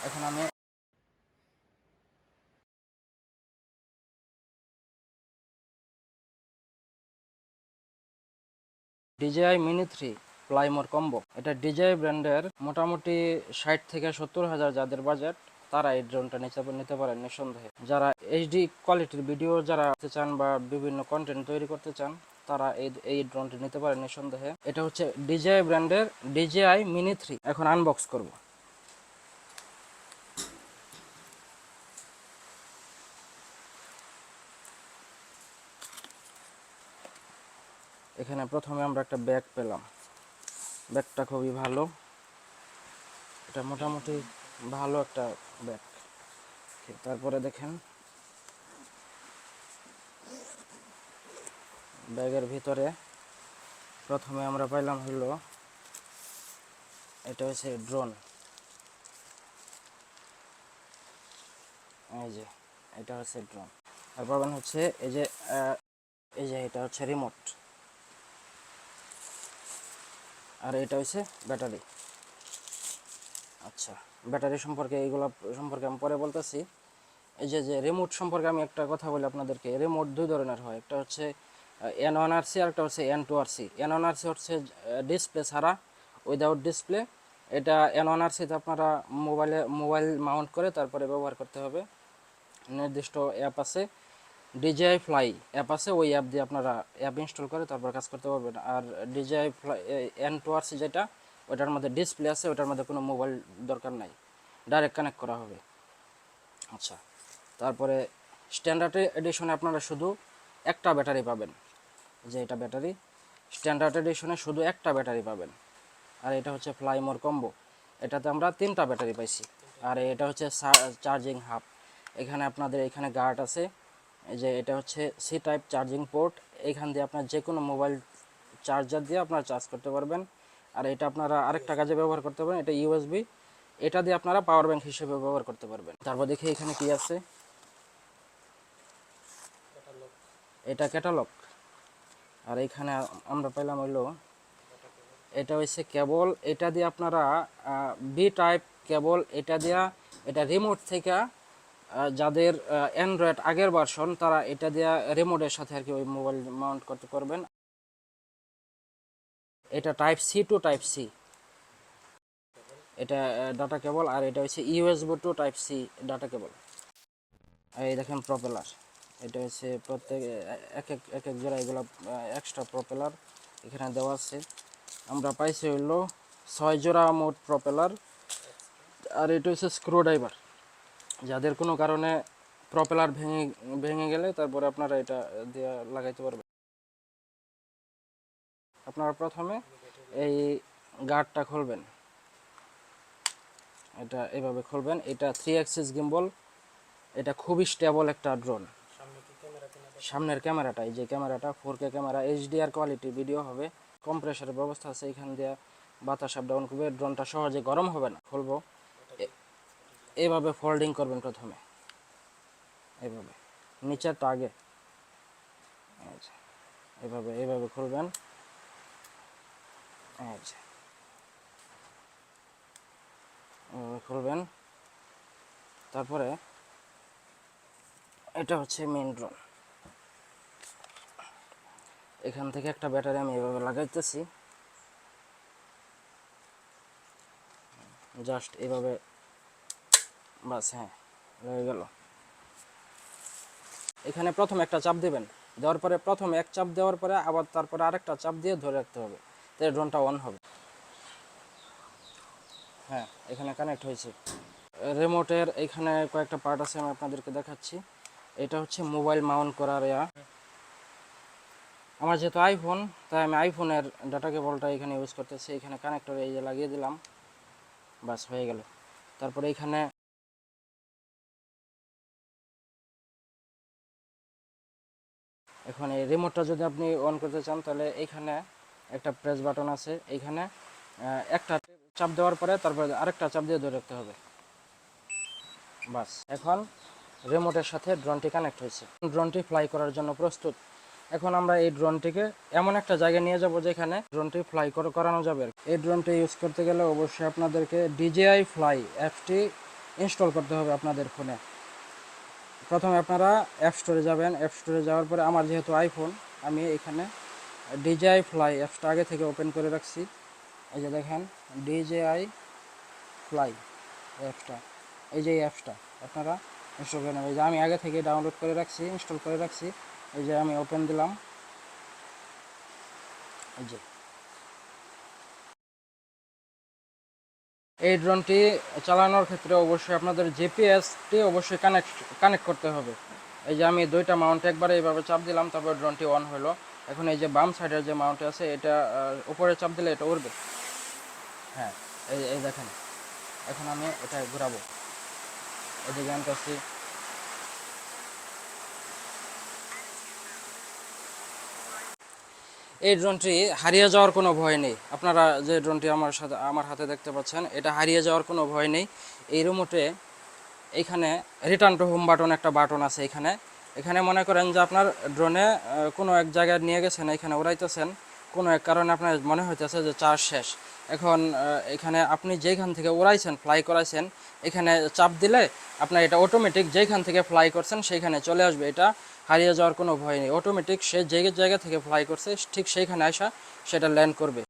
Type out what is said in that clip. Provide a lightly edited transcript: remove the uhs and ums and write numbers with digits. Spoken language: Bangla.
এখন আমি DJI Mini 3 ফ্লাইমোর কম্বো। এটা DJI ব্র্যান্ডের, মোটামুটি 60 থেকে 70 হাজার যাদের বাজেট তারা এই ড্রোনটা নিতে পারেন নিঃসন্দেহে। যারা HD কোয়ালিটির ভিডিও যারা করতে চান বা বিভিন্ন কন্টেন্ট তৈরি করতে চান তারা এই ড্রোনটি নিতে পারেন নিঃসন্দেহে। এটা হচ্ছে DJI ব্র্যান্ডের DJI Mini 3। এখন আনবক্স করব। এখানে প্রথমে আমরা একটা ব্যাগ পেলাম। ব্যাগটা খুবই ভালো, এটা মোটামুটি ভালো একটা ব্যাগ। তারপরে দেখেন ব্যাগের ভিতরে প্রথমে আমরা পাইলাম হলো এটা হচ্ছে ড্রোন। এই যে এটা হচ্ছে ড্রোন। আর পাবেন হচ্ছে এই যে এটা হচ্ছে রিমোট, আর এটা হচ্ছে ব্যাটারি। আচ্ছা, ব্যাটারি সম্পর্কে এইগুলো সম্পর্কে আমি পরে বলতেছি। এই যে রিমোট সম্পর্কে আমি একটা কথা বলি আপনাদেরকে। রিমোট দুই ধরনের হয়, একটা হচ্ছে N1RC আর একটা হচ্ছে N2RC। N1RC হচ্ছে ডিসপ্লে ছাড়া, উইদাউট ডিসপ্লে। এটা N1RC-তে আপনারা মোবাইল মাউন্ট করে তারপরে ব্যবহার করতে হবে। নির্দিষ্ট অ্যাপ আছে, DJI ফ্লাই অ্যাপ আছে, ওই অ্যাপ দিয়ে আপনারা অ্যাপ ইনস্টল করে তারপর কাজ করতে পারবেন। আর DJI ফ্লাই N2RC যেটা, ওটার মধ্যে ডিসপ্লে আছে, ওটার মধ্যে কোনো মোবাইল দরকার নাই, ডাইরেক্ট কানেক্ট করা হবে। আচ্ছা, তারপরে স্ট্যান্ডার্ড এডিশনে আপনারা শুধু একটা ব্যাটারি পাবেন। যে এটা ব্যাটারি, স্ট্যান্ডার্ড এডিশনে শুধু একটা ব্যাটারি পাবেন। আর এটা হচ্ছে ফ্লাইমোর কম্বো, এটাতে আমরা 3টা ব্যাটারি পাইছি। আর এটা হচ্ছে চার্জিং হাব। এখানে আপনাদের এখানে গার্ড আছে। এই যে এটা হচ্ছে সি টাইপ চার্জিং পোর্ট, এখান দিয়ে আপনার যে কোনো মোবাইল চার্জার দিয়ে আপনারা চার্জ করতে পারবেন। আর এটা আপনারা আরেকটা কাজে ব্যবহার করতে পারেন, এটা USB, এটা দিয়ে আপনারা পাওয়ার ব্যাংক হিসেবে ব্যবহার করতে পারবেন। তারপর দেখি এখানে কি আছে, এটা ক্যাটালগ। আর এখানে আমরা পেলাম হইলো এটা হচ্ছে কেবল, এটা দিয়ে আপনারা বি টাইপ কেবল, এটা দিয়া এটা রিমোট থেকে যাদের অ্যান্ড্রয়েড আগের ভার্সন তারা এটা দিয়া রিমোটের সাথে আর কি ওই মোবাইল মাউন্ট করতে পারবেন। এটা type C to type C, এটা ডাটা কেবল। আর এটা হচ্ছে USB to type C data cable. এই দেখেন প্রপেলার, এটা হচ্ছে প্রত্যেক এক এক জোড়া এগুলো এক্সট্রা প্রপেলার এখানে দেওয়া আছে। আমরা পাইছি হইলো 6 জোড়া মোট প্রপেলার। আর এটা হচ্ছে স্ক্রু ড্রাইভার, যাদের কোনো কারণে প্রপেলার ভেঙে গেলে তারপরে আপনারা এটা দিয়ে লাগাইতে পারবেন। আপনারা প্রথমে এই গার্ডটা খুলবেন, এটা এভাবে খুলবেন। এটা 3 অ্যাক্সিস গিম্বল, এটা খুবই স্টেবল একটা ড্রোন। সামনের ক্যামেরাটা, এই যে ক্যামেরাটা 4K camera, HDR quality video হবে। কম্প্রেসারের ব্যবস্থা আছে, এখান দিয়ে বাতাস আপ ডাউন করবে, ড্রোনটা সহজে গরম হবে না। খুলবো এইভাবে ফোল্ডিং করবেন প্রথমে, এইভাবে নিচেরটা আগে, এইভাবে এইভাবে খুলবেন। খুলবেন, তারপরে এটা হচ্ছে মেইন ড্রোন। এখান থেকে একটা ব্যাটারি আমি এভাবে লাগাইতেছি, জাস্ট এভাবে, বাস, হ্যাঁ হয়ে গেল। এখানে প্রথমে একটা চাপ দেবেন, দেওয়ার পরে প্রথমে এক চাপ দেওয়ার পরে আবার তারপরে আরেকটা চাপ দিয়ে ধরে রাখতে হবে, তাহলে ড্রোনটা অন হবে। হ্যাঁ, এখানে কানেক্ট হয়েছে। রিমোটের এখানে কয়েকটা পার্ট আছে, আমি আপনাদেরকে দেখাচ্ছি। এটা হচ্ছে মোবাইল মাউন্ট করার আমার যেহেতু আইফোন, তাই আমি আইফোনের ডাটা কেবলটা এখানে ইউজ করতেছি। এখানে কানেক্টর এই যে লাগিয়ে দিলাম, বাস হয়ে গেল। তারপরে এখানে এখন এই রিমোটটা যদি আপনি অন করতে চান তাহলে এইখানে একটা প্রেস বাটন আছে, এইখানে একটা চাপ দেওয়ার পরে তারপরে আরেকটা চাপ দিয়ে ধরে রাখতে হবে, বাস। এখন রিমোটের সাথে ড্রোনটি কানেক্ট হয়েছে, ড্রোনটি ফ্লাই করার জন্য প্রস্তুত। এখন আমরা এই ড্রোনটিকে এমন একটা জায়গায় নিয়ে যাব যেখানে ড্রোনটি ফ্লাই করানো যাবে। এই ড্রোনটি ইউজ করতে গেলে অবশ্যই আপনাদেরকে DJI ফ্লাই অ্যাপটি ইনস্টল করতে হবে আপনাদের ফোনে। প্রথমে আপনারা অ্যাপ স্টোরে যাবেন, অ্যাপ স্টোরে যাওয়ার পরে আমার যেহেতু আইফোন, আমি এখানে DJI ফ্লাই অ্যাপসটা আগে থেকে ওপেন করে রাখছি। এই যে দেখেন DJI ফ্লাই অ্যাপসটা, এই যে এই অ্যাপসটা আপনারা ইনস্টল করে নেবেন। এই যে আমি আগে থেকে ডাউনলোড করে রাখছি, ইনস্টল করে রাখছি। এই যে আমি ওপেন দিলাম, এই যে এই ড্রোনটি চালানোর ক্ষেত্রে অবশ্যই আপনাদের জিপিএসটি অবশ্যই কানেক্ট করতে হবে। এই যে আমি দুইটা মাউন্ট একবারে এইভাবে চাপ দিলাম, তারপর ড্রোনটি অন হলো। এখন এই যে বাম সাইডের যে মাউন্ট আছে এটা উপরে চাপ দিলে এটা উড়বে। হ্যাঁ, এই এই দেখেন এখন আমি এটা ঘুরাবো, এদিকে আনতেছি। এই ড্রোনটি হারিয়ে যাওয়ার কোনো ভয় নেই। আপনারা যে ড্রোনটি আমার হাতে দেখতে পাচ্ছেন, এটা হারিয়ে যাওয়ার কোনো ভয় নেই। এই রিমোটে এইখানে রিটার্ন টু হোম বাটন একটা বাটন আছে। এখানে এখানে মনে করেন যে আপনার ড্রোনে কোনো এক জায়গায় নিয়ে গেছেন, এখানে উড়াইতেছেন, কোনো এক কারণে আপনার মনে হইতেছে যে চার্জ শেষ। এখন এখানে আপনি যেইখান থেকে উড়াইছেন, ফ্লাই করাইছেন, এখানে চাপ দিলে আপনার এটা অটোমেটিক যেইখান থেকে ফ্লাই করছেন সেইখানে চলে আসবে। এটা হারিয়ে যাওয়ার কোনো ভয় নেই, অটোমেটিক সে যে জায়গা থেকে ফ্লাই করছে ঠিক সেইখানে আসা সেটা ল্যান্ড করবে।